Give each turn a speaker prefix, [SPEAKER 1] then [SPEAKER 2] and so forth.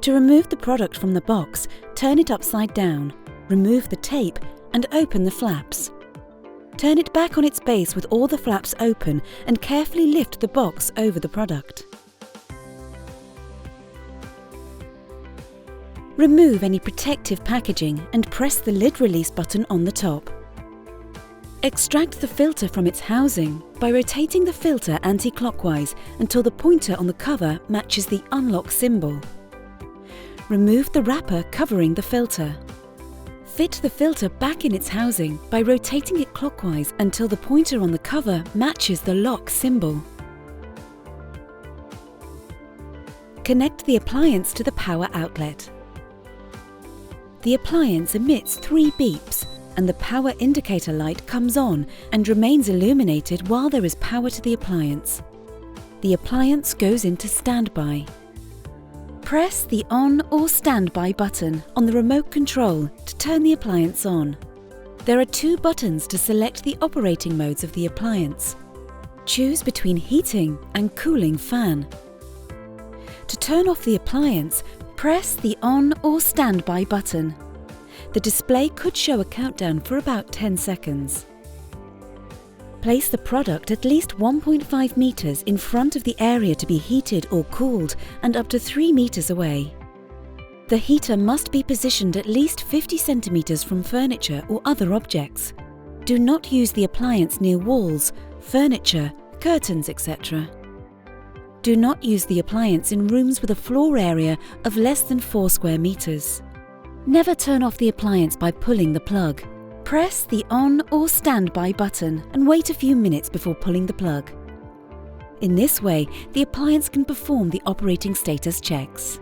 [SPEAKER 1] To remove the product from the box, turn it upside down, remove the tape and open the flaps. Turn it back on its base with all the flaps open and carefully lift the box over the product. Remove any protective packaging and press the lid release button on the top. Extract the filter from its housing by rotating the filter anti-clockwise until the pointer on the cover matches the unlock symbol. Remove the wrapper covering the filter. Fit the filter back in its housing by rotating it clockwise until the pointer on the cover matches the lock symbol. Connect the appliance to the power outlet. The appliance emits 3 beeps, and the power indicator light comes on and remains illuminated while there is power to the appliance. The appliance goes into standby. Press the on or standby button on the remote control to turn the appliance on. There are 2 buttons to select the operating modes of the appliance. Choose between heating and cooling fan. To turn off the appliance, press the on or standby button. The display could show a countdown for about 10 seconds. Place the product at least 1.5 meters in front of the area to be heated or cooled and up to 3 meters away. The heater must be positioned at least 50 centimeters from furniture or other objects. Do not use the appliance near walls, furniture, curtains, etc. Do not use the appliance in rooms with a floor area of less than 4 square meters. Never turn off the appliance by pulling the plug. Press the on or standby button and wait a few minutes before pulling the plug. In this way, the appliance can perform the operating status checks.